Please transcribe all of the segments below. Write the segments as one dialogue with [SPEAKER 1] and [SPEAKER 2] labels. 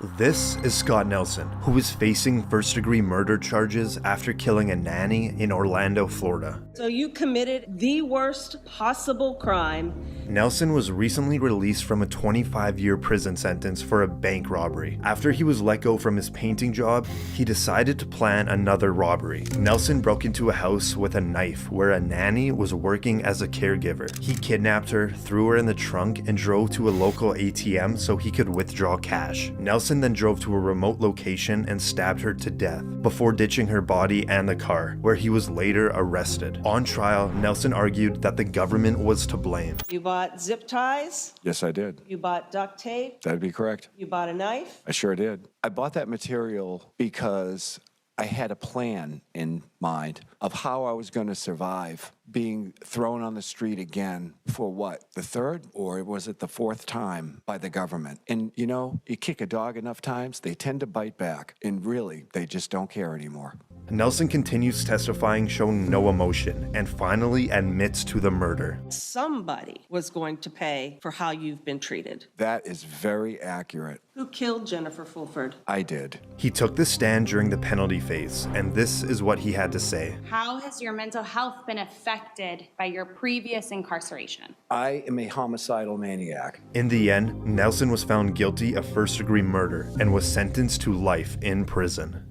[SPEAKER 1] This is Scott Nelson, who is facing first-degree murder charges after killing a nanny in Orlando, Florida.
[SPEAKER 2] So you committed the worst possible crime.
[SPEAKER 1] Nelson was recently released from a 25-year prison sentence for a bank robbery. After he was let go from his painting job, he decided to plan another robbery. Nelson broke into a house with a knife where a nanny was working as a caregiver. He kidnapped her, threw her in the trunk, and drove to a local ATM so he could withdraw cash. Nelson then drove to a remote location and stabbed her to death before ditching her body and the car, where he was later arrested. On trial, Nelson argued that the government was to blame.
[SPEAKER 2] You bought zip ties.
[SPEAKER 3] Yes, I did.
[SPEAKER 2] You bought duct tape.
[SPEAKER 3] That'd be correct.
[SPEAKER 2] You bought a knife.
[SPEAKER 3] I sure did. I bought that material because I had a plan in mind of how I was going to survive being thrown on the street again for what, the third or was it the fourth time by the government? And you know, you kick a dog enough times, they tend to bite back, and really, they just don't care anymore.
[SPEAKER 1] Nelson continues testifying, showing no emotion, and finally admits to the murder.
[SPEAKER 2] Somebody was going to pay for how you've been treated.
[SPEAKER 3] That is very accurate.
[SPEAKER 2] Who killed Jennifer Fulford?
[SPEAKER 3] I did.
[SPEAKER 1] He took the stand during the penalty phase, and this is what he had to say.
[SPEAKER 4] How has your mental health been affected by your previous incarceration?
[SPEAKER 3] I am a homicidal maniac.
[SPEAKER 1] In the end, Nelson was found guilty of first-degree murder and was sentenced to life in prison.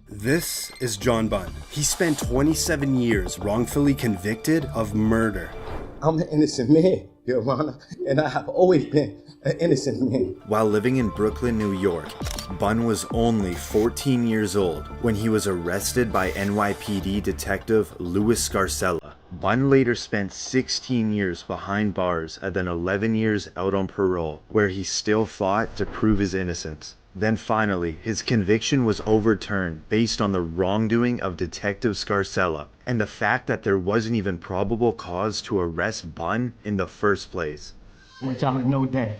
[SPEAKER 5] This is John Bunn. He spent 27 years wrongfully convicted of murder.
[SPEAKER 6] I'm an innocent man, Your Honor, and I have always been an innocent man.
[SPEAKER 1] While living in Brooklyn, New York, Bunn was only 14 years old when he was arrested by NYPD detective Louis Scarcella. Bunn later spent 16 years behind bars and then 11 years out on parole, where he still fought to prove his innocence. Then finally, his conviction was overturned based on the wrongdoing of Detective Scarcella and the fact that there wasn't even probable cause to arrest Bunn in the first place.
[SPEAKER 7] I want y'all to know that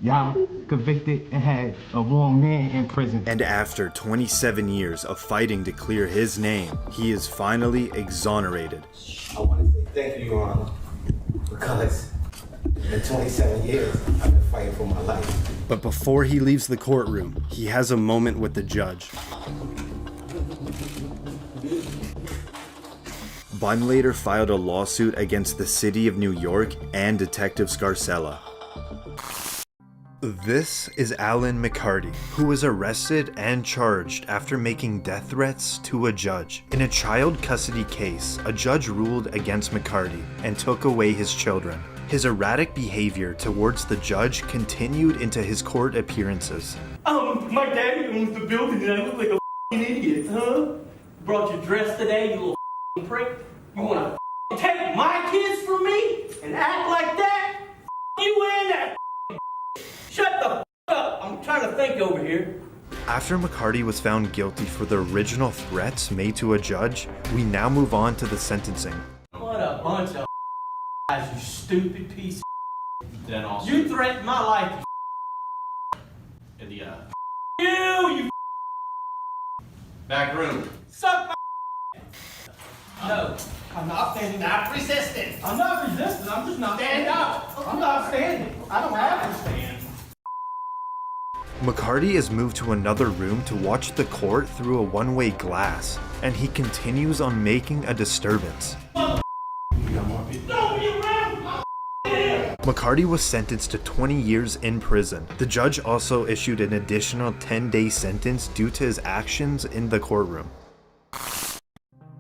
[SPEAKER 7] y'all convicted and had a wrong man in prison.
[SPEAKER 1] And after 27 years of fighting to clear his name, he is finally exonerated.
[SPEAKER 6] I want to say thank you, Your Honor, because in 27 years, I've been fighting for my life.
[SPEAKER 5] But before he leaves the courtroom, he has a moment with the judge.
[SPEAKER 1] Bunn later filed a lawsuit against the city of New York and Detective Scarcella. This is Alan McCarty, who was arrested and charged after making death threats to a judge. In a child custody case, a judge ruled against McCarty and took away his children. His erratic behavior towards the judge continued into his court appearances.
[SPEAKER 8] My daddy owns the building and I look like a f***ing idiot, huh? Brought your dress today, you little f***ing prick. You wanna take my kids from me and act like that? You and that Shut the f*** up. I'm trying to think over here.
[SPEAKER 1] After McCarty was found guilty for the original threats made to a judge, we now move on to the sentencing.
[SPEAKER 8] What a bunch of guys, you stupid piece of then also, you threatened my life, you in the you back room. Suck my No, I'm not standing. Not resisting. I'm not resisting. I'm just not standing up. I'm not standing. I don't have to stand.
[SPEAKER 1] McCarty is moved to another room to watch the court through a one-way glass, and he continues on making a disturbance. McCarty was sentenced to 20 years in prison. The judge also issued an additional 10-day sentence due to his actions in the courtroom.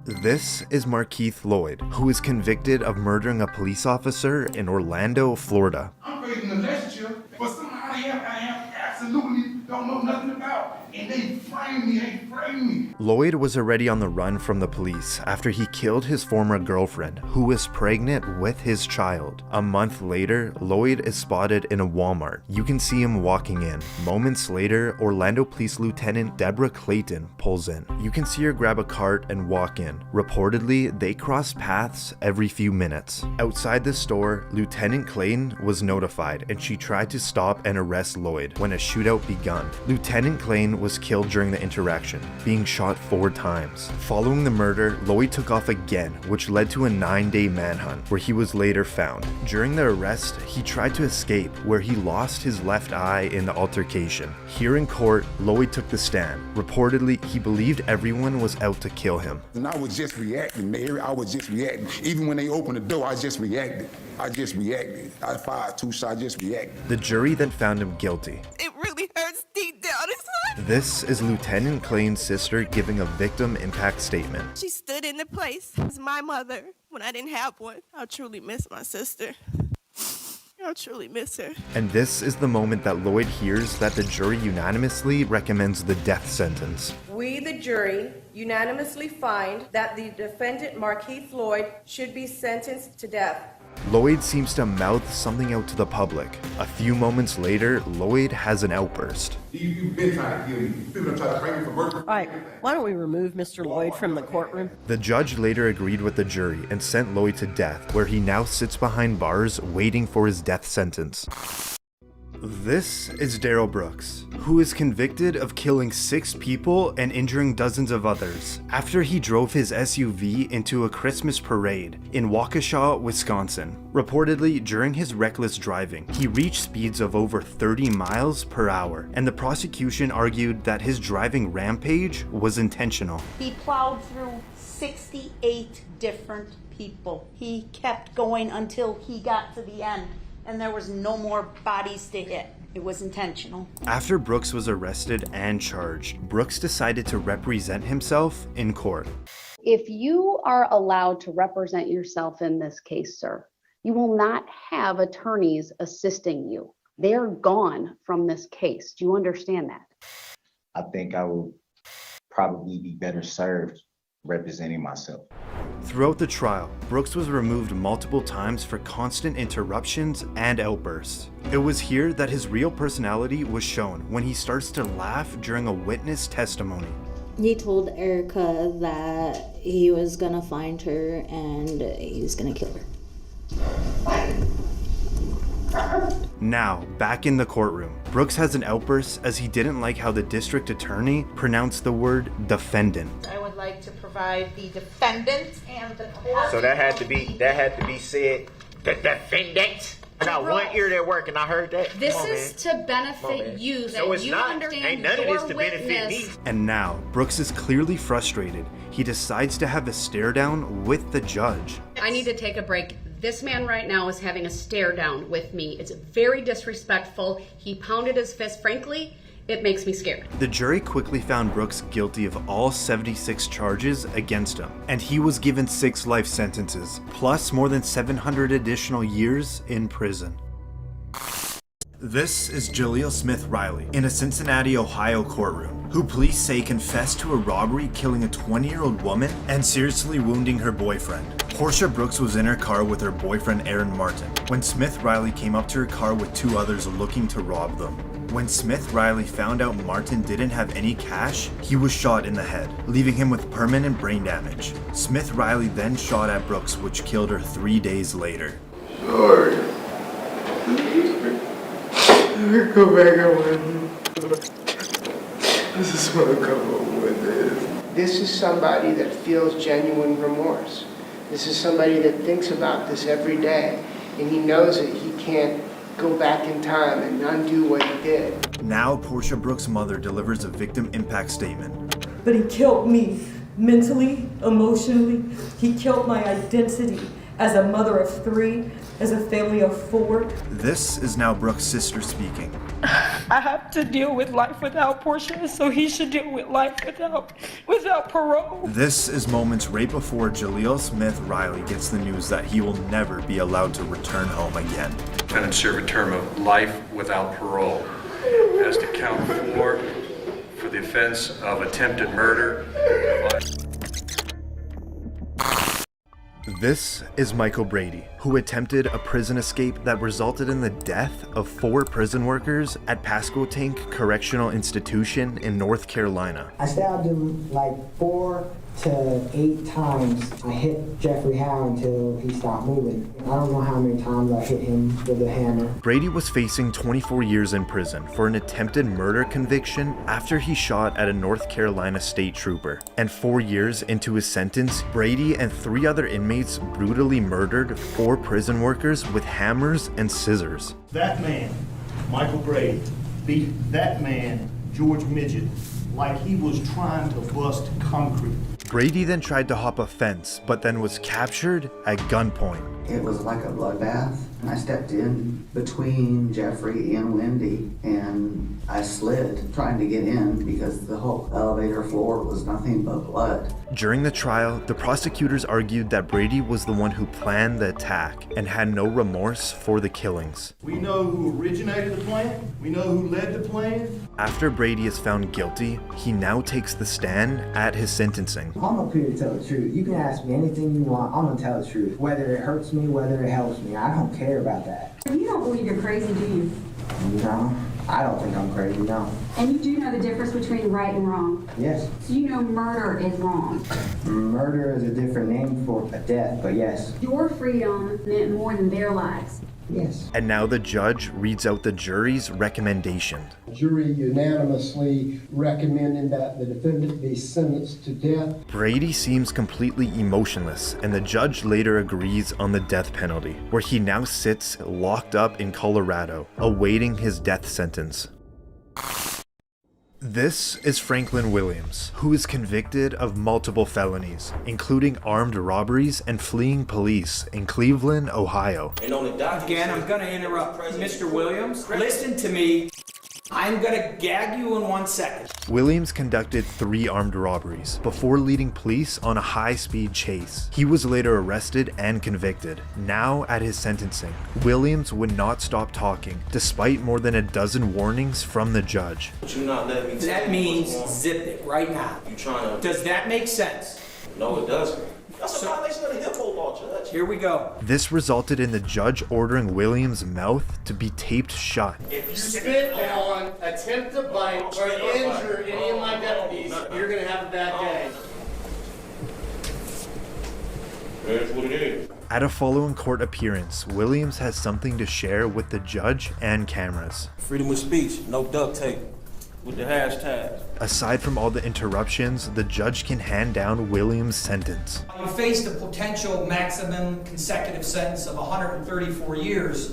[SPEAKER 1] This is Markeith Lloyd, who is convicted of murdering a police officer in Orlando, Florida.
[SPEAKER 9] I'm creating a relationship, but somehow I have absolutely don't know nothing about. And they framed me.
[SPEAKER 1] Lloyd was already on the run from the police after he killed his former girlfriend, who was pregnant with his child. A month later, Lloyd is spotted in a Walmart. You can see him walking in. Moments later, Orlando Police Lieutenant Deborah Clayton pulls in. You can see her grab a cart and walk in. Reportedly, they cross paths every few minutes. Outside the store, Lieutenant Clayton was notified and she tried to stop and arrest Lloyd when a shootout begun. Lieutenant Clayton was killed during the interaction, being shot shot 4 times. Following the murder, Lloyd took off again, which led to a 9-day manhunt, where he was later found. During the arrest, he tried to escape, where he lost his left eye in the altercation. Here in court, Lloyd took the stand. Reportedly, he believed everyone was out to kill him.
[SPEAKER 9] And I was just reacting, Mary. I was just reacting. Even when they opened the door, I just reacted. I fired 2 shots, I just reacted.
[SPEAKER 1] The jury then found him guilty.
[SPEAKER 10] It really hurts deep down inside.
[SPEAKER 1] This is Lieutenant Clayton's sister giving a victim impact statement.
[SPEAKER 10] She stood in the place as my mother when I didn't have one. I truly miss my sister. I truly miss her.
[SPEAKER 1] And this is the moment that Lloyd hears that the jury unanimously recommends the death sentence.
[SPEAKER 2] We, the jury, unanimously find that the defendant, Markeith Lloyd, should be sentenced to death.
[SPEAKER 1] Lloyd seems to mouth something out to the public. A few moments later, Lloyd has an outburst.
[SPEAKER 9] You've been trying to kill me. People have tried to frame me for murder.
[SPEAKER 2] All right, why don't we remove Mr. Lloyd from the courtroom?
[SPEAKER 1] The judge later agreed with the jury and sent Lloyd to death, where he now sits behind bars waiting for his death sentence. This is Darrell Brooks, who is convicted of killing 6 people and injuring dozens of others after he drove his SUV into a Christmas parade in Waukesha, Wisconsin. Reportedly, during his reckless driving, he reached speeds of over 30 miles per hour, and the prosecution argued that his driving rampage was intentional.
[SPEAKER 11] He plowed through 68 different people. He kept going until he got to the end, and there was no more bodies to hit. It was intentional.
[SPEAKER 1] After Brooks was arrested and charged, Brooks decided to represent himself in court.
[SPEAKER 12] If you are allowed to represent yourself in this case, sir, you will not have attorneys assisting you. They're gone from this case. Do you understand that?
[SPEAKER 6] I think I will probably be better served representing myself.
[SPEAKER 1] Throughout the trial, Brooks was removed multiple times for constant interruptions and outbursts. It was here that his real personality was shown when he starts to laugh during a witness testimony.
[SPEAKER 13] He told Erica that he was gonna find her and he's gonna kill her.
[SPEAKER 1] Now, back in the courtroom, Brooks has an outburst as he didn't like how the district attorney pronounced the word defendant.
[SPEAKER 11] I would like to provide the defendant and the court.
[SPEAKER 14] So that had to be said. The defendant. I got one ear that work and I heard that.
[SPEAKER 15] This is to benefit you, so that you understand
[SPEAKER 14] Ain't none of this to benefit me.
[SPEAKER 1] And now, Brooks is clearly frustrated. He decides to have a stare down with the judge.
[SPEAKER 15] I need to take a break. This man right now is having a stare down with me. It's very disrespectful. He pounded his fist. Frankly, it makes me scared.
[SPEAKER 1] The jury quickly found Brooks guilty of all 76 charges against him, and he was given 6 life sentences, plus more than 700 additional years in prison. This is Jaleel Smith Riley in a Cincinnati, Ohio courtroom, who police say confessed to a robbery killing a 20-year-old woman and seriously wounding her boyfriend. Portia Brooks was in her car with her boyfriend Aaron Martin when Smith Riley came up to her car with 2 others looking to rob them. When Smith Riley found out Martin didn't have any cash, he was shot in the head, leaving him with permanent brain damage. Smith Riley then shot at Brooks, which killed her 3 days later.
[SPEAKER 9] Sorry. Go back up with me. I just want to come home with this.
[SPEAKER 16] This is somebody that feels genuine remorse. This is somebody that thinks about this every day, and he knows that he can't go back in time and undo what he did.
[SPEAKER 1] Now, Portia Brooks' mother delivers a victim impact statement.
[SPEAKER 17] But he killed me mentally, emotionally. He killed my identity as a mother of 3, as a family of 4.
[SPEAKER 1] This is now Brooks' sister speaking.
[SPEAKER 17] I have to deal with life without Portia, so he should deal with life without parole.
[SPEAKER 1] This is moments right before Jaleel Smith Riley gets the news that he will never be allowed to return home again.
[SPEAKER 18] Defendant serve a term of life without parole as to count 4 for the offense of attempted murder.
[SPEAKER 1] This is Michael Brady, who attempted a prison escape that resulted in the death of 4 prison workers at Pasquotank Correctional Institution in North Carolina.
[SPEAKER 19] I stabbed him like 4 to 8 times I hit Jeffrey Howe until he stopped moving. I don't know how many times I hit him with a hammer.
[SPEAKER 1] Brady was facing 24 years in prison for an attempted murder conviction after he shot at a North Carolina state trooper. And 4 years into his sentence, Brady and 3 other inmates brutally murdered 4 prison workers with hammers and scissors.
[SPEAKER 20] That man, Michael Brady, beat that man, George Midget, like he was trying to bust concrete.
[SPEAKER 1] Brady then tried to hop a fence, but then was captured at gunpoint.
[SPEAKER 21] It was like a bloodbath, and I stepped in between Jeffrey and Wendy, and I slid trying to get in because the whole elevator floor was nothing but blood.
[SPEAKER 1] During the trial, the prosecutors argued that Brady was the one who planned the attack and had no remorse for the killings.
[SPEAKER 20] We know who originated the plan. We know who led the plan.
[SPEAKER 1] After Brady is found guilty, he now takes the stand at his sentencing.
[SPEAKER 19] I'm up here to tell the truth. You can ask me anything you want. I'm gonna tell the truth. Whether it hurts me, whether it helps me. I don't care about that.
[SPEAKER 22] You don't believe you're crazy, do you?
[SPEAKER 19] No, I don't think I'm crazy, no.
[SPEAKER 22] And you do know the difference between right and wrong?
[SPEAKER 19] Yes.
[SPEAKER 22] So you know murder is wrong?
[SPEAKER 19] Murder is a different name for a death, but yes.
[SPEAKER 22] Your freedom meant more than their lives.
[SPEAKER 19] Yes.
[SPEAKER 1] And now the judge reads out the jury's recommendation.
[SPEAKER 23] The jury unanimously recommending that the defendant be sentenced to death.
[SPEAKER 1] Brady seems completely emotionless, and the judge later agrees on the death penalty, where he now sits locked up in Colorado, awaiting his death sentence. This is Franklin Williams, who is convicted of multiple felonies, including armed robberies and fleeing police in Cleveland, Ohio.
[SPEAKER 24] Again, I'm going to interrupt. Mr. Williams, listen to me. I'm going to gag you in 1 second.
[SPEAKER 1] Williams conducted 3 armed robberies before leading police on a high-speed chase. He was later arrested and convicted. Now, at his sentencing, Williams would not stop talking, despite more than a dozen warnings from the judge.
[SPEAKER 24] That means zip it right now. Does that make sense?
[SPEAKER 25] No, it doesn't. That's a violation of the HIPAA law, Judge.
[SPEAKER 24] Here we go.
[SPEAKER 1] This resulted in the judge ordering Williams' mouth to be taped shut.
[SPEAKER 24] If you spit on, attempt to bite, or injure any of my deputies, you're going to have a bad day.
[SPEAKER 25] That's what it is.
[SPEAKER 1] At a following court appearance, Williams has something to share with the judge and cameras.
[SPEAKER 25] Freedom of speech, no duct tape. With the hashtag.
[SPEAKER 1] Aside from all the interruptions, the judge can hand down Williams' sentence.
[SPEAKER 24] You faced a potential maximum consecutive sentence of 134 years.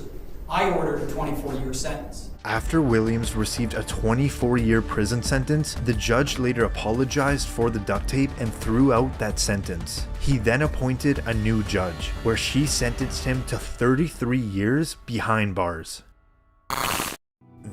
[SPEAKER 24] I ordered a 24-year sentence.
[SPEAKER 1] After Williams received a 24-year prison sentence, the judge later apologized for the duct tape and threw out that sentence. He then appointed a new judge, where she sentenced him to 33 years behind bars.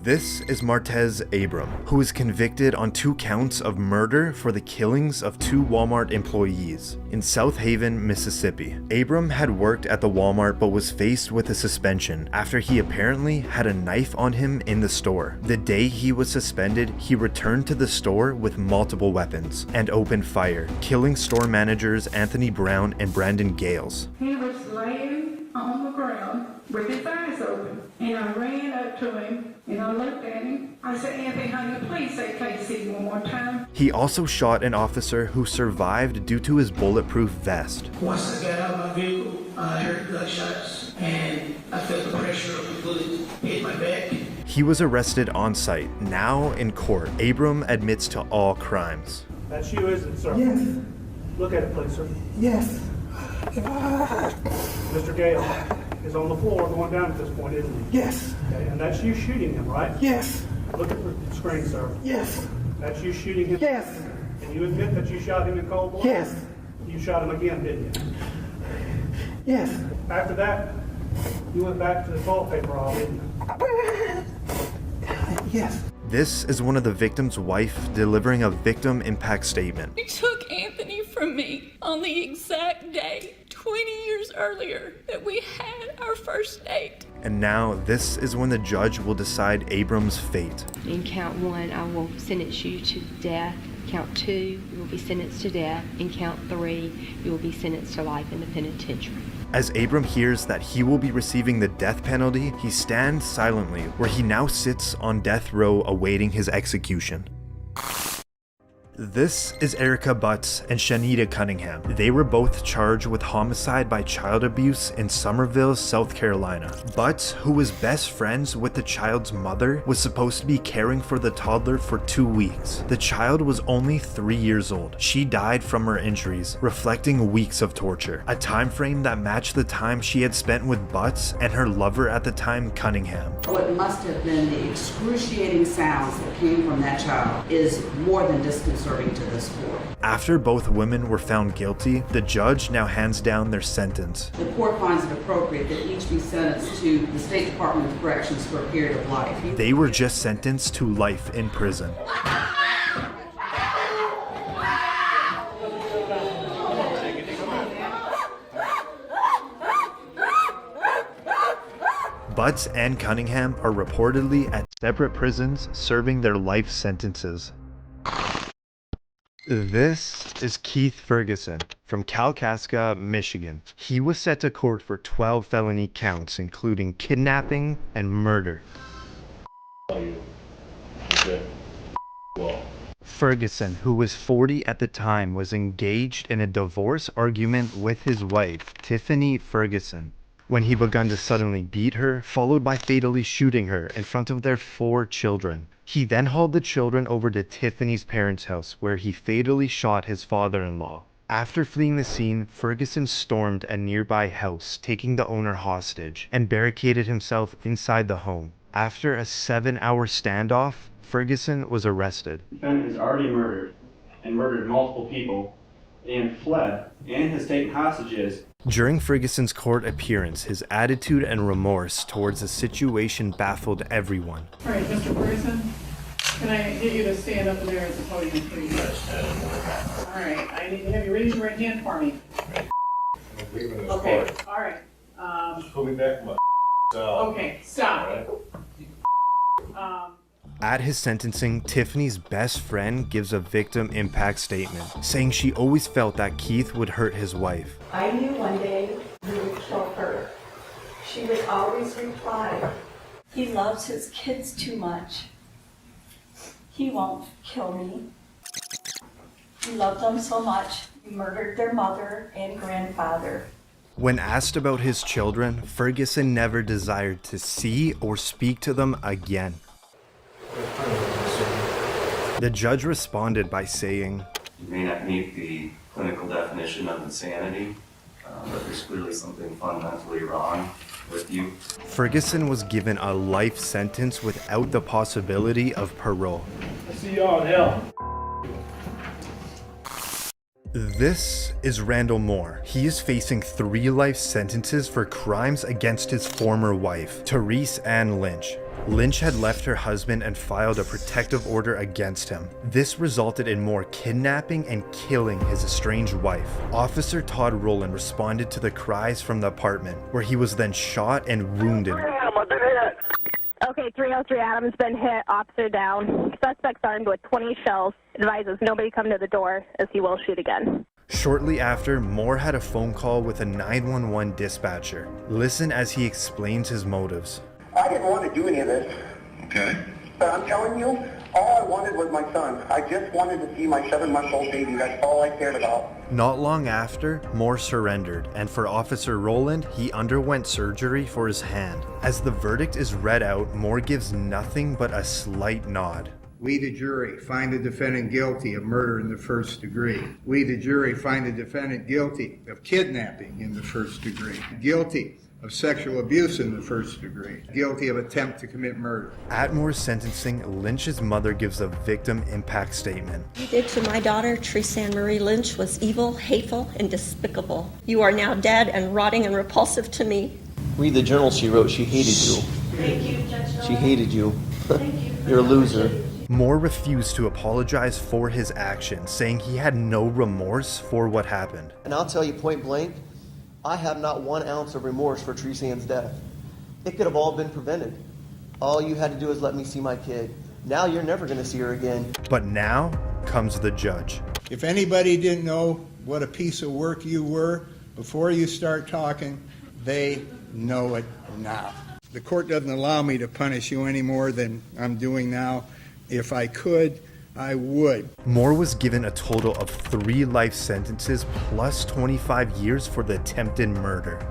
[SPEAKER 1] This is Martez Abram, who is convicted on 2 counts of murder for the killings of 2 Walmart employees in South Haven, Mississippi. Abram had worked at the Walmart but was faced with a suspension after he apparently had a knife on him in the store. The day he was suspended, he returned to the store with multiple weapons and opened fire, killing store managers Anthony Brown and Brandon Gales.
[SPEAKER 26] He was laying on the ground with his eyes open, and I ran up to him and I looked at him. I said, Anthony, honey, please say KC one more time.
[SPEAKER 1] He also shot an officer who survived due to his bulletproof vest.
[SPEAKER 26] Once I got out of my vehicle, I heard gunshots and I felt the pressure of the bullet hit my back.
[SPEAKER 1] He was arrested on site. Now in court, Abram admits to all crimes.
[SPEAKER 20] That's you, isn't it, sir?
[SPEAKER 26] Yes.
[SPEAKER 20] Look at it, please, sir.
[SPEAKER 26] Yes.
[SPEAKER 20] Mr. Gale is on the floor going down at this point, isn't he?
[SPEAKER 26] Yes.
[SPEAKER 20] Okay, and that's you shooting him, right?
[SPEAKER 26] Yes.
[SPEAKER 20] Look at the screen, sir.
[SPEAKER 26] Yes.
[SPEAKER 20] That's you shooting him?
[SPEAKER 26] Yes.
[SPEAKER 20] And you admit that you shot him in cold blood?
[SPEAKER 26] Yes.
[SPEAKER 20] You shot him again, didn't you?
[SPEAKER 26] Yes.
[SPEAKER 20] After that, you went back to the toilet paper aisle, didn't you?
[SPEAKER 26] Yes.
[SPEAKER 1] This is one of the victim's wife delivering a victim impact statement.
[SPEAKER 27] You took Anthony from me on the exact day 20 years earlier that we had our first date.
[SPEAKER 1] And now this is when the judge will decide Abram's fate.
[SPEAKER 28] In count 1, I will sentence you to death. Count 2, you will be sentenced to death. In count 3, you will be sentenced to life in the penitentiary.
[SPEAKER 1] As Abram hears that he will be receiving the death penalty, he stands silently, where he now sits on death row awaiting his execution. This is Erica Butts and Shanita Cunningham. They were both charged with homicide by child abuse in Summerville, South Carolina. Butts, who was best friends with the child's mother, was supposed to be caring for the toddler for 2 weeks. The child was only 3 years old. She died from her injuries, reflecting weeks of torture, a time frame that matched the time she had spent with Butts and her lover at the time, Cunningham.
[SPEAKER 2] What must have been the excruciating sounds that came from that child is more than disconcerting to this court.
[SPEAKER 1] After both women were found guilty, the judge now hands down their sentence.
[SPEAKER 2] The court finds it appropriate that each be sentenced to the State Department of Corrections for a period of life.
[SPEAKER 1] They were just sentenced to life in prison. Butts and Cunningham are reportedly at separate prisons serving their life sentences. This is Keith Ferguson from Kalkaska, Michigan. He was set to court for 12 felony counts, including kidnapping and murder. Ferguson, who was 40 at the time, was engaged in a divorce argument with his wife, Tiffany Ferguson, when he began to suddenly beat her, followed by fatally shooting her in front of their 4 children. He then hauled the children over to Tiffany's parents' house, where he fatally shot his father-in-law. After fleeing the scene, Ferguson stormed a nearby house, taking the owner hostage, and barricaded himself inside the home. After a 7-hour standoff, Ferguson was arrested.
[SPEAKER 3] The defendant is already murdered, and murdered multiple people, and fled, and has taken hostages.
[SPEAKER 1] During Ferguson's court appearance, his attitude and remorse towards the situation baffled everyone.
[SPEAKER 26] All right, Mr. Ferguson, can I get you to stand up there at the podium, please? All right, I need to have you raise your right hand for me. Okay, all right.
[SPEAKER 4] Just put me back in my
[SPEAKER 26] Okay, stop.
[SPEAKER 1] At his sentencing, Tiffany's best friend gives a victim impact statement, saying she always felt that Keith would hurt his wife.
[SPEAKER 5] I knew one day he would kill her. She would always reply, "He loves his kids too much. He won't kill me. He loved them so much, he murdered their mother and grandfather."
[SPEAKER 1] When asked about his children, Ferguson never desired to see or speak to them again. The judge responded by saying,
[SPEAKER 7] "You may not meet the clinical definition of insanity, but there's clearly something fundamentally wrong with you."
[SPEAKER 1] Ferguson was given a life sentence without the possibility of parole.
[SPEAKER 4] I see y'all in hell.
[SPEAKER 1] This is Randall Moore. He is facing 3 life sentences for crimes against his former wife, Therese Ann Lynch. Lynch had left her husband and filed a protective order against him. This resulted in Moore kidnapping and killing his estranged wife. Officer Todd Rowland responded to the cries from the apartment, where he was then shot and wounded.
[SPEAKER 8] Okay, 303 Adams been hit, officer down. Suspect's armed with 20 shells. Advises nobody come to the door as he will shoot again.
[SPEAKER 1] Shortly after, Moore had a phone call with a 911 dispatcher. Listen as he explains his motives.
[SPEAKER 10] I didn't want to do any of this.
[SPEAKER 4] Okay.
[SPEAKER 10] But I'm telling you, all I wanted was my son. I just wanted to see my 7-month-old baby. That's all I cared about.
[SPEAKER 1] Not long after, Moore surrendered, and for Officer Rowland, he underwent surgery for his hand. As the verdict is read out, Moore gives nothing but a slight nod.
[SPEAKER 12] We, the jury, find the defendant guilty of murder in the first degree. We, the jury, find the defendant guilty of kidnapping in the first degree. Guilty of sexual abuse in the first degree. Guilty of attempt to commit murder.
[SPEAKER 1] At Moore's sentencing, Lynch's mother gives a victim impact statement.
[SPEAKER 5] What you did to my daughter, Therese Ann Marie Lynch, was evil, hateful, and despicable. You are now dead and rotting and repulsive to me.
[SPEAKER 29] Read the journal she wrote. She hated you.
[SPEAKER 5] Thank you, Judge.
[SPEAKER 29] She hated you.
[SPEAKER 5] Thank you.
[SPEAKER 29] You're a loser.
[SPEAKER 1] Moore refused to apologize for his actions, saying he had no remorse for what happened.
[SPEAKER 29] And I'll tell you point blank, I have not 1 ounce of remorse for Therese Ann's death. It could have all been prevented. All you had to do is let me see my kid. Now you're never going to see her again.
[SPEAKER 1] But now comes the judge.
[SPEAKER 12] If anybody didn't know what a piece of work you were before you start talking, they know it now. The court doesn't allow me to punish you any more than I'm doing now. If I could, I would.
[SPEAKER 1] Moore was given a total of 3 life sentences plus 25 years for the attempted murder.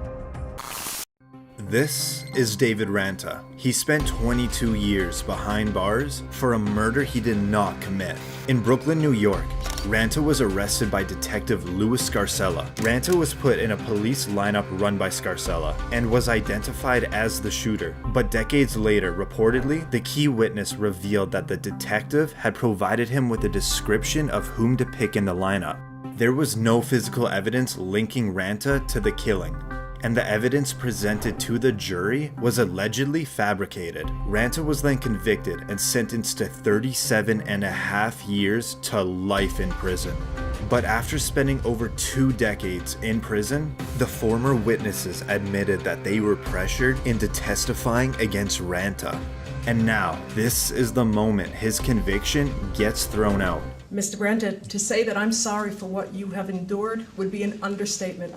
[SPEAKER 1] This is David Ranta. He spent 22 years behind bars for a murder he did not commit. In Brooklyn, New York, Ranta was arrested by Detective Louis Scarcella. Ranta was put in a police lineup run by Scarcella and was identified as the shooter. But decades later, reportedly, the key witness revealed that the detective had provided him with a description of whom to pick in the lineup. There was no physical evidence linking Ranta to the killing, and the evidence presented to the jury was allegedly fabricated. Ranta was then convicted and sentenced to 37.5 years to life in prison. But after spending over 2 decades in prison, the former witnesses admitted that they were pressured into testifying against Ranta. And now, this is the moment his conviction gets thrown out.
[SPEAKER 6] Mr. Ranta, to say that I'm sorry for what you have endured would be an understatement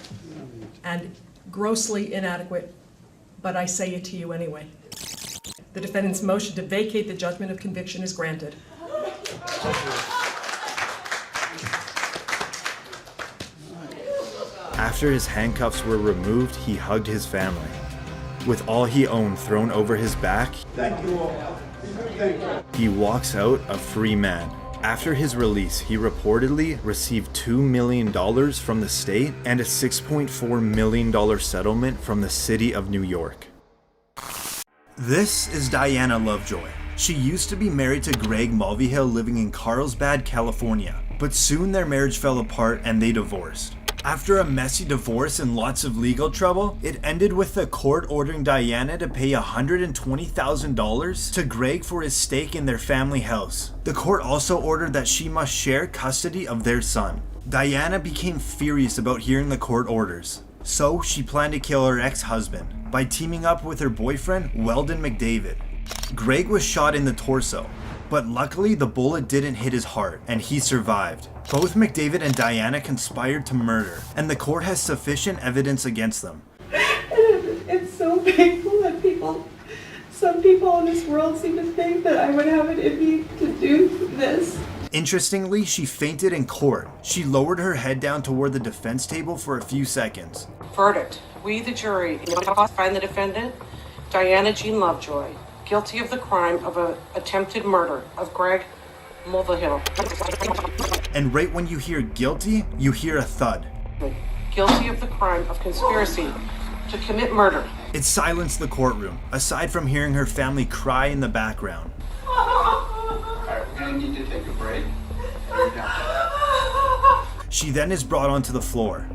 [SPEAKER 6] and grossly inadequate, but I say it to you anyway. The defendant's motion to vacate the judgment of conviction is granted.
[SPEAKER 1] After his handcuffs were removed, he hugged his family. With all he owned thrown over his back,
[SPEAKER 4] Thank you all. Thank you.
[SPEAKER 1] he walks out a free man. After his release, he reportedly received $2 million from the state and a $6.4 million settlement from the city of New York. This is Diana Lovejoy. She used to be married to Greg Mulvihill living in Carlsbad, California, but soon their marriage fell apart and they divorced. After a messy divorce and lots of legal trouble, it ended with the court ordering Diana to pay $120,000 to Greg for his stake in their family house. The court also ordered that she must share custody of their son. Diana became furious about hearing the court orders, so she planned to kill her ex-husband by teaming up with her boyfriend, Weldon McDavid. Greg was shot in the torso, but luckily the bullet didn't hit his heart and he survived. Both McDavid and Diana conspired to murder, and the court has sufficient evidence against them.
[SPEAKER 26] It's so painful that some people in this world seem to think that I would have it in me to do this.
[SPEAKER 1] Interestingly, she fainted in court. She lowered her head down toward the defense table for a few seconds.
[SPEAKER 9] Verdict. We, the jury, find the defendant, Diana Jean Lovejoy, guilty of the crime of an attempted murder of Greg Mulvihill.
[SPEAKER 1] And right when you hear guilty, you hear a thud.
[SPEAKER 9] Guilty of the crime of conspiracy to commit murder.
[SPEAKER 1] It silenced the courtroom, aside from hearing her family cry in the background.
[SPEAKER 10] Alright, we're gonna need to take a break.
[SPEAKER 1] She then is brought onto the floor.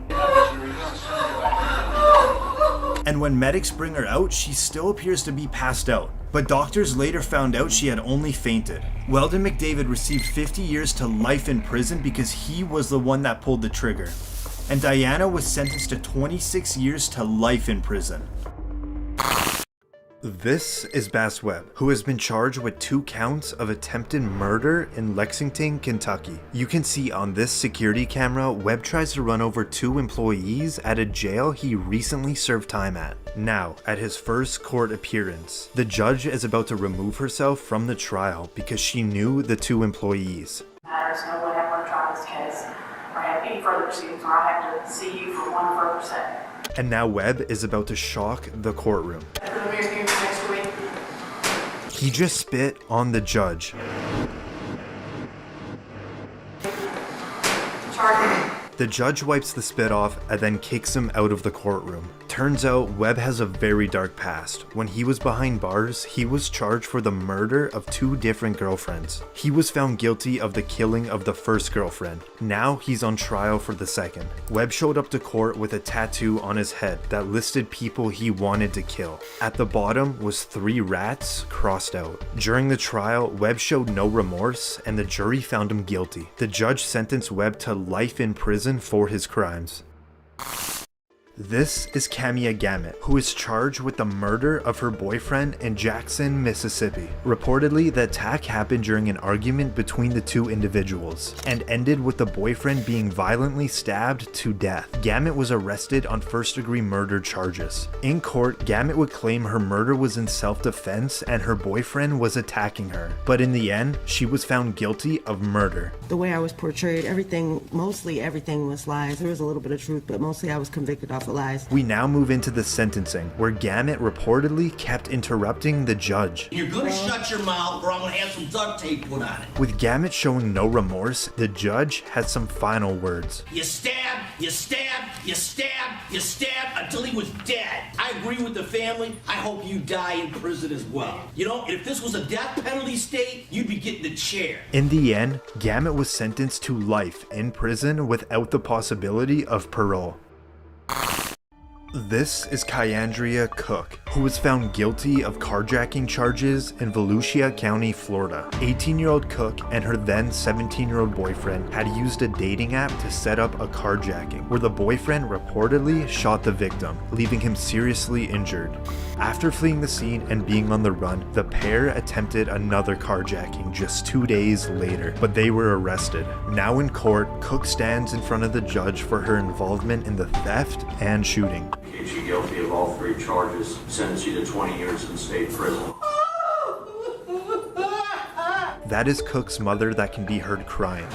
[SPEAKER 1] And when medics bring her out, she still appears to be passed out. But doctors later found out she had only fainted. Weldon McDavid received 50 years to life in prison because he was the one that pulled the trigger. And Diana was sentenced to 26 years to life in prison. This is Bass Webb, who has been charged with 2 counts of attempted murder in Lexington, Kentucky. You can see on this security camera, Webb tries to run over 2 employees at a jail he recently served time at. Now, at his first court appearance, the judge is about to remove herself from the trial because she knew the 2 employees.
[SPEAKER 11] Matters, no one ever want to try this case or have any further proceedings, or I'll have to see you for one further second.
[SPEAKER 1] And now Webb is about to shock the courtroom. He just spit on the judge. The judge wipes the spit off and then kicks him out of the courtroom. Turns out Webb has a very dark past. When he was behind bars, he was charged for the murder of 2 different girlfriends. He was found guilty of the killing of the first girlfriend. Now he's on trial for the second. Webb showed up to court with a tattoo on his head that listed people he wanted to kill. At the bottom was 3 rats crossed out. During the trial, Webb showed no remorse and the jury found him guilty. The judge sentenced Webb to life in prison for his crimes. This is Camia Gamet, who is charged with the murder of her boyfriend in Jackson, Mississippi. Reportedly, the attack happened during an argument between the two individuals and ended with the boyfriend being violently stabbed to death. Gamet was arrested on first-degree murder charges. In court, Gamet would claim her murder was in self-defense and her boyfriend was attacking her. But in the end, she was found guilty of murder.
[SPEAKER 13] The way I was portrayed, mostly everything was lies. There was a little bit of truth, but mostly I was convicted off of lies.
[SPEAKER 1] We now move into the sentencing, where Gamet reportedly kept interrupting the judge.
[SPEAKER 14] You're gonna shut your mouth or I'm gonna have some duct tape put on it.
[SPEAKER 1] With Gamet showing no remorse, the judge had some final words.
[SPEAKER 14] You stabbed, you stabbed, you stabbed, you stabbed until he was dead. I agree with the family. I hope you die in prison as well. You know, if this was a death penalty state, you'd be getting the chair.
[SPEAKER 1] In the end, Gamet was sentenced to life in prison without the possibility of parole. This is Kyandria Cook, who was found guilty of carjacking charges in Volusia County, Florida. 18-year-old Cook and her then 17-year-old boyfriend had used a dating app to set up a carjacking, where the boyfriend reportedly shot the victim, leaving him seriously injured. After fleeing the scene and being on the run, the pair attempted another carjacking just 2 days later, but they were arrested. Now in court, Cook stands in front of the judge for her involvement in the theft and shooting.
[SPEAKER 7] She guilty of all 3 charges, sentence you to 20 years in state prison.
[SPEAKER 1] That is Cook's mother that can be heard crying.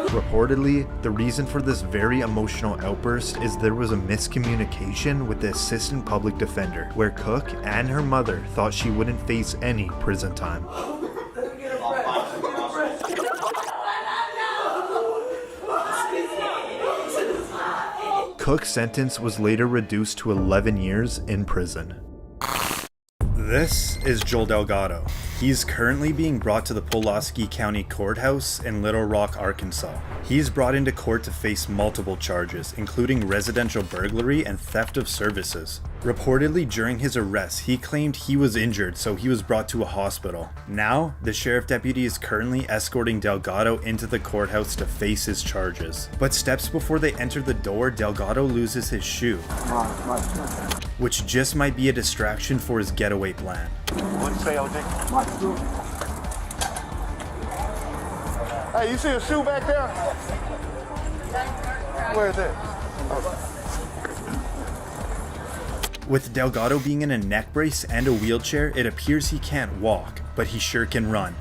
[SPEAKER 1] Reportedly, the reason for this very emotional outburst is there was a miscommunication with the assistant public defender, where Cook and her mother thought she wouldn't face any prison time. Cook's sentence was later reduced to 11 years in prison. This is Joel Delgado. He's currently being brought to the Pulaski County Courthouse in Little Rock, Arkansas. He's brought into court to face multiple charges, including residential burglary and theft of services. Reportedly, during his arrest, he claimed he was injured, so he was brought to a hospital. Now, the sheriff deputy is currently escorting Delgado into the courthouse to face his charges. But steps before they enter the door, Delgado loses his shoe, which just might be a distraction for his getaway plan.
[SPEAKER 4] What'd you say, OJ? My shoe. Hey, you see a shoe back there? Where is it?
[SPEAKER 1] With Delgado being in a neck brace and a wheelchair, it appears he can't walk, but he sure can run.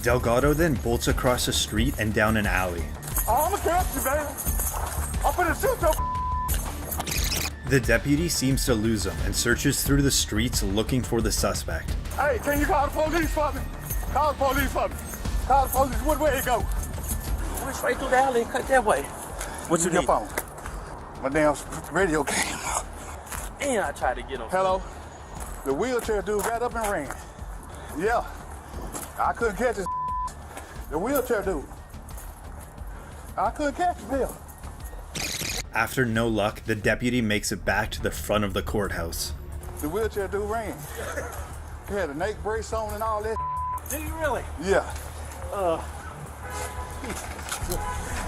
[SPEAKER 1] Delgado then bolts across the street and down an alley.
[SPEAKER 4] Oh, I'm gonna catch you, baby. I'm finna shoot your.
[SPEAKER 1] The deputy seems to lose him and searches through the streets looking for the suspect.
[SPEAKER 4] Hey, can you call the police for me? Call the police for me. Call the police. What way it go?
[SPEAKER 25] Went straight through the alley and cut that way. What you
[SPEAKER 4] Your
[SPEAKER 25] need?
[SPEAKER 4] phone. My damn radio came out.
[SPEAKER 25] And I tried to get him.
[SPEAKER 4] Hello? The wheelchair dude got up and ran. Yeah. I couldn't catch his. The wheelchair dude. I couldn't catch him, Bill.
[SPEAKER 1] After no luck, the deputy makes it back to the front of the courthouse.
[SPEAKER 4] The wheelchair dude ran. He had a neck brace on and all that.
[SPEAKER 25] Did you really?
[SPEAKER 4] Yeah.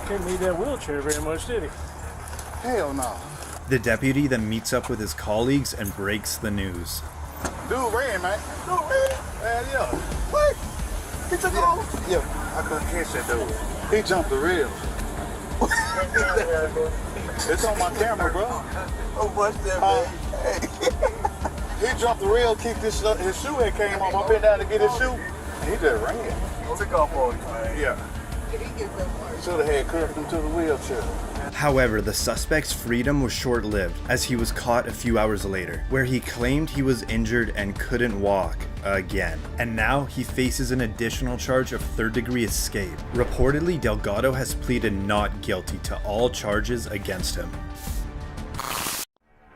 [SPEAKER 25] Didn't need that wheelchair very much, did he?
[SPEAKER 4] Hell no.
[SPEAKER 1] The deputy then meets up with his colleagues and breaks the news.
[SPEAKER 4] Dude ran, man. Dude ran? Man, yeah. What? He took it off? Yeah, I couldn't catch that dude. He jumped the rail. It's on my camera, bro. Oh, what's that, man? He jumped the rail, kicked his shoe had came off. I bent down to get his shoe. He just ran. Took off on you, man. Yeah. Should have had curbed him to the wheelchair.
[SPEAKER 1] However, the suspect's freedom was short-lived, as he was caught a few hours later, where he claimed he was injured and couldn't walk again. And now he faces an additional charge of third-degree escape. Reportedly, Delgado has pleaded not guilty to all charges against him.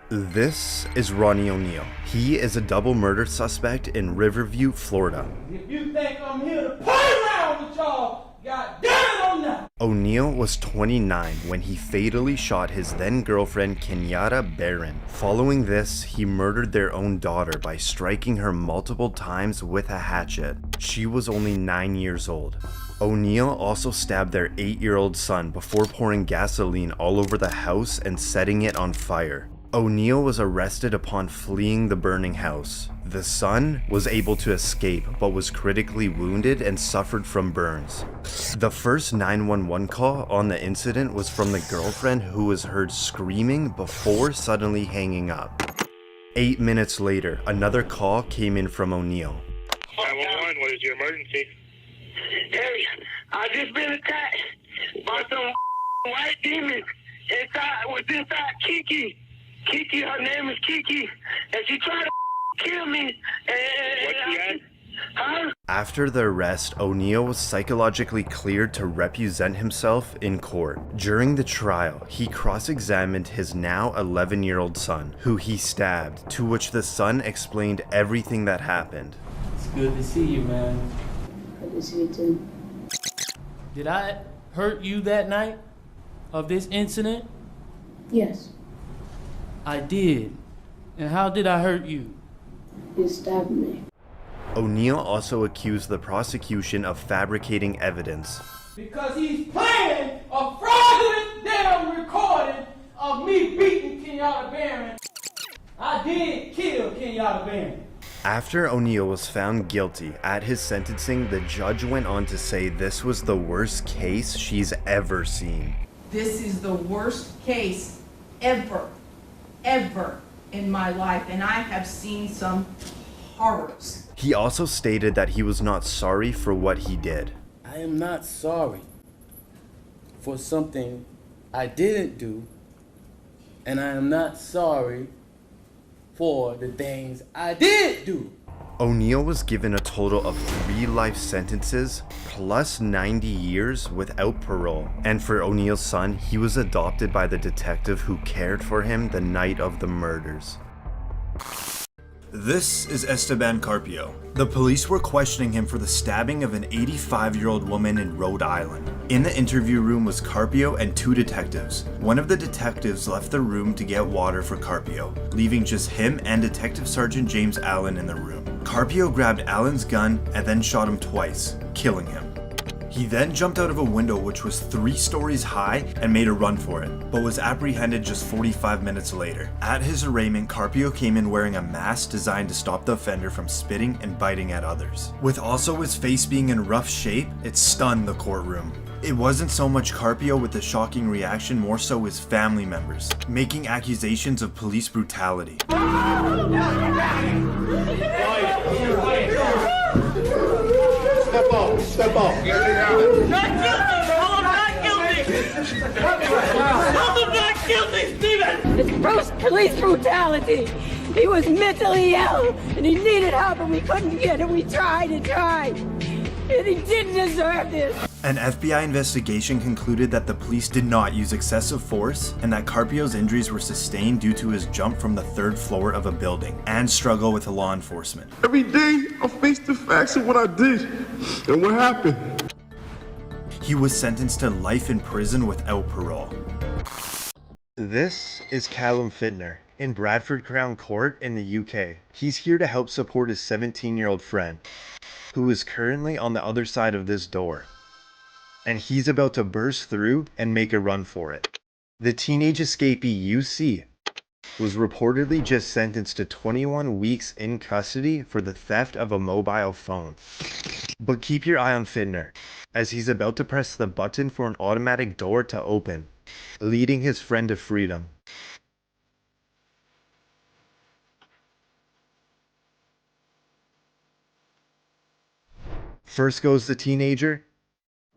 [SPEAKER 1] This is Ronnie O'Neill. He is a double murder suspect in Riverview, Florida.
[SPEAKER 15] If you think I'm here to play around with y'all, God damn it, I'm not.
[SPEAKER 1] O'Neill was 29 when he fatally shot his then-girlfriend Kenyatta Barron. Following this, he murdered their own daughter by striking her multiple times with a hatchet. She was only 9 years old. O'Neill also stabbed their 8-year-old son before pouring gasoline all over the house and setting it on fire. O'Neill was arrested upon fleeing the burning house. The son was able to escape but was critically wounded and suffered from burns. The first 911 call on the incident was from the girlfriend who was heard screaming before suddenly hanging up. 8 minutes later, another call came in from O'Neill.
[SPEAKER 15] 911, what is your emergency? Hey, I just been attacked by some white demons inside Kiki. Kiki, her name is Kiki, and she tried to kill me. What's she at? Huh?
[SPEAKER 1] After the arrest, O'Neill was psychologically cleared to represent himself in court. During the trial, he cross-examined his now 11-year-old son, who he stabbed, to which the son explained everything that happened.
[SPEAKER 16] It's good to see you, man.
[SPEAKER 17] Good to see you too.
[SPEAKER 16] Did I hurt you that night of this incident?
[SPEAKER 17] Yes.
[SPEAKER 16] I did. And how did I hurt you?
[SPEAKER 17] You stabbed me.
[SPEAKER 1] O'Neill also accused the prosecution of fabricating evidence.
[SPEAKER 16] Because he's playing a fraudulent damn recording of me beating Kenyatta Barron. I did kill Kenyatta Barron.
[SPEAKER 1] After O'Neill was found guilty at his sentencing, the judge went on to say this was the worst case she's ever seen.
[SPEAKER 18] This is the worst case ever in my life, and I have seen some horrors.
[SPEAKER 1] He also stated that he was not sorry for what he did.
[SPEAKER 16] I am not sorry for something I didn't do, and I am not sorry for the things I did do.
[SPEAKER 1] O'Neill was given a total of 3 life sentences plus 90 years without parole. And for O'Neill's son, he was adopted by the detective who cared for him the night of the murders. This is Esteban Carpio. The police were questioning him for the stabbing of an 85-year-old woman in Rhode Island. In the interview room was Carpio and 2 detectives. One of the detectives left the room to get water for Carpio, leaving just him and Detective Sergeant James Allen in the room. Carpio grabbed Allen's gun and then shot him twice, killing him. He then jumped out of a window which was 3 stories high and made a run for it, but was apprehended just 45 minutes later. At his arraignment, Carpio came in wearing a mask designed to stop the offender from spitting and biting at others. With also his face being in rough shape, it stunned the courtroom. It wasn't so much Carpio with the shocking reaction, more so his family members, making accusations of police brutality.
[SPEAKER 15] Step off.
[SPEAKER 16] Not guilty! I'm not guilty, Stephen!
[SPEAKER 17] It's police brutality. He was mentally ill and he needed help and we couldn't get it. We tried and tried. And he didn't deserve this.
[SPEAKER 1] An FBI investigation concluded that the police did not use excessive force and that Carpio's injuries were sustained due to his jump from the 3rd floor of a building and struggle with law enforcement.
[SPEAKER 15] Every day I face the facts of what I did and what happened.
[SPEAKER 1] He was sentenced to life in prison without parole. This is Callum Fitner in Bradford Crown Court in the UK. He's here to help support his 17-year-old friend, who is currently on the other side of this door. And he's about to burst through and make a run for it. The teenage escapee UC was reportedly just sentenced to 21 weeks in custody for the theft of a mobile phone. But keep your eye on Fitner, as he's about to press the button for an automatic door to open, leading his friend to freedom. First goes the teenager,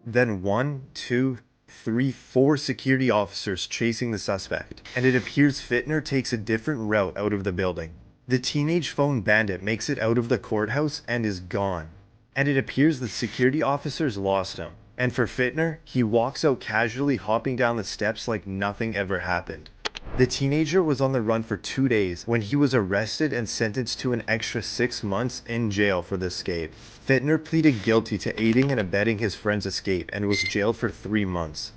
[SPEAKER 1] then 1, 2, 3, 4 security officers chasing the suspect, and it appears Fitner takes a different route out of the building. The teenage phone bandit makes it out of the courthouse and is gone, and it appears the security officers lost him. And for Fitner, he walks out casually, hopping down the steps like nothing ever happened. The teenager was on the run for 2 days when he was arrested and sentenced to an extra 6 months in jail for the escape. Fittner pleaded guilty to aiding and abetting his friend's escape and was jailed for 3 months.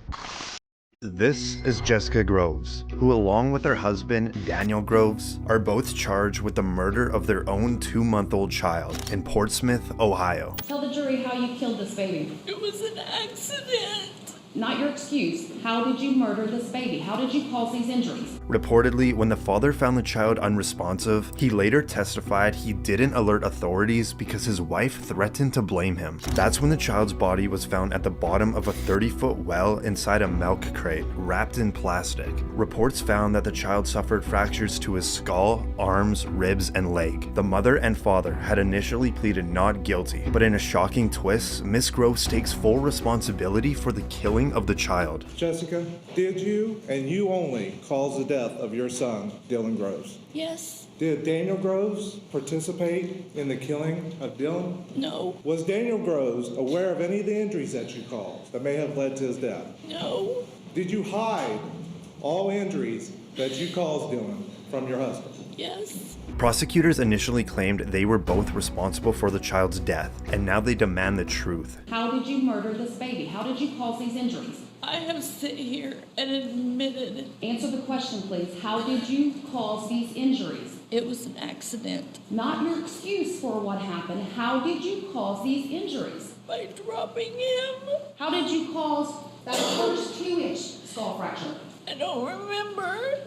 [SPEAKER 1] This is Jessica Groves, who along with her husband, Daniel Groves, are both charged with the murder of their own 2-month-old child in Portsmouth, Ohio.
[SPEAKER 2] Tell the jury how you killed this baby.
[SPEAKER 5] It was an accident.
[SPEAKER 2] Not your excuse. How did you murder this baby? How did you cause these injuries?
[SPEAKER 1] Reportedly, when the father found the child unresponsive, he later testified he didn't alert authorities because his wife threatened to blame him. That's when the child's body was found at the bottom of a 30-foot well inside a milk crate, wrapped in plastic. Reports found that the child suffered fractures to his skull, arms, ribs, and leg. The mother and father had initially pleaded not guilty, but in a shocking twist, Miss Groves takes full responsibility for the killing of the child.
[SPEAKER 19] Jessica, did you and you only cause the death of your son, Dylan Groves?
[SPEAKER 5] Yes.
[SPEAKER 19] Did Daniel Groves participate in the killing of Dylan?
[SPEAKER 5] No.
[SPEAKER 19] Was Daniel Groves aware of any of the injuries that you caused that may have led to his death?
[SPEAKER 5] No.
[SPEAKER 19] Did you hide all injuries that you caused Dylan from your husband?
[SPEAKER 5] Yes.
[SPEAKER 1] Prosecutors initially claimed they were both responsible for the child's death, and now they demand the truth.
[SPEAKER 2] How did you murder this baby? How did you cause these injuries?
[SPEAKER 5] I have sit here and admitted.
[SPEAKER 2] Answer the question, please. How did you cause these injuries?
[SPEAKER 5] It was an accident.
[SPEAKER 2] Not your excuse for what happened. How did you cause these injuries?
[SPEAKER 5] By dropping him.
[SPEAKER 2] How did you cause that first 2-inch skull fracture?
[SPEAKER 5] I don't remember.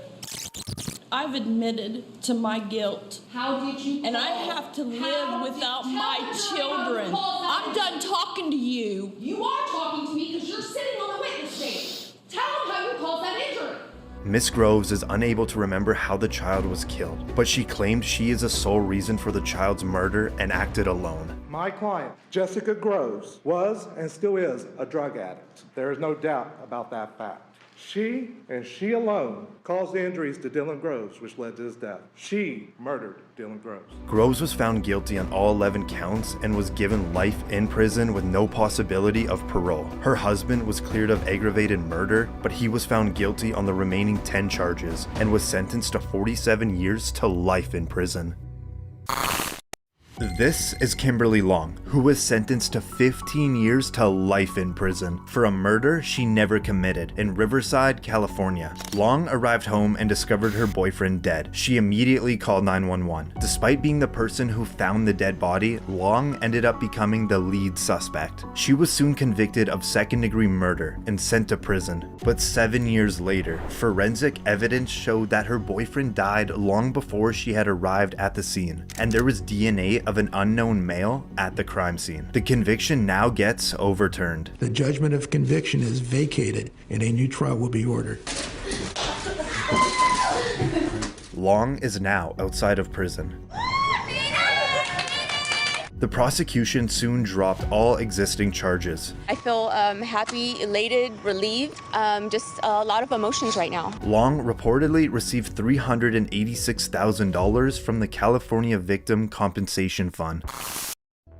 [SPEAKER 5] I've admitted to my guilt.
[SPEAKER 2] How did you?
[SPEAKER 5] And I have to live without my children. I'm done talking to you.
[SPEAKER 2] You are talking to me because you're sitting on the witness stand. Tell them how you caused that injury.
[SPEAKER 1] Miss Groves is unable to remember how the child was killed, but she claimed she is the sole reason for the child's murder and acted alone.
[SPEAKER 19] My client, Jessica Groves, was and still is a drug addict. There is no doubt about that fact. She, and she alone, caused the injuries to Dylan Groves, which led to his death. She murdered Dylan Groves.
[SPEAKER 1] Groves was found guilty on all 11 counts and was given life in prison with no possibility of parole. Her husband was cleared of aggravated murder, but he was found guilty on the remaining 10 charges and was sentenced to 47 years to life in prison. This is Kimberly Long, who was sentenced to 15 years to life in prison for a murder she never committed in Riverside, California. Long arrived home and discovered her boyfriend dead. She immediately called 911. Despite being the person who found the dead body, Long ended up becoming the lead suspect. She was soon convicted of second-degree murder and sent to prison. But 7 years later, forensic evidence showed that her boyfriend died long before she had arrived at the scene, and there was DNA of an unknown male at the crime scene. The conviction now gets overturned.
[SPEAKER 20] The judgment of conviction is vacated and a new trial will be ordered.
[SPEAKER 1] Long is now outside of prison. The prosecution soon dropped all existing charges.
[SPEAKER 21] I feel happy, elated, relieved, just a lot of emotions right now.
[SPEAKER 1] Long reportedly received $386,000 from the California Victim Compensation Fund.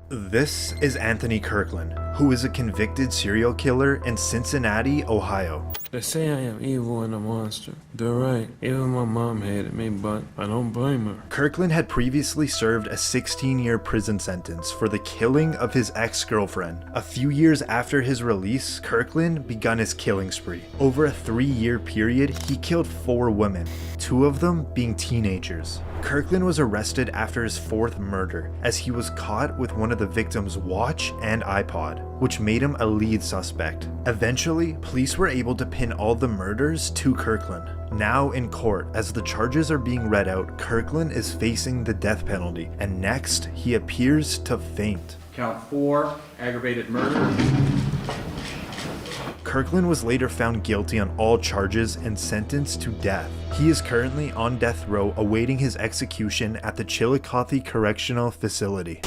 [SPEAKER 1] This is Anthony Kirkland, who is a convicted serial killer in Cincinnati, Ohio.
[SPEAKER 22] They say I am evil and a monster. They're right. Even my mom hated me, but I don't blame her.
[SPEAKER 1] Kirkland had previously served a 16-year prison sentence for the killing of his ex-girlfriend. A few years after his release, Kirkland begun his killing spree. Over a 3-year period, he killed 4 women, 2 of them being teenagers. Kirkland was arrested after his 4th murder, as he was caught with one of the victim's watch and iPod, which made him a lead suspect. Eventually, police were able to pin all the murders to Kirkland. Now in court, as the charges are being read out, Kirkland is facing the death penalty, and next, he appears to faint.
[SPEAKER 23] Count 4, aggravated murder.
[SPEAKER 1] Kirkland was later found guilty on all charges and sentenced to death. He is currently on death row awaiting his execution at the Chillicothe Correctional Facility.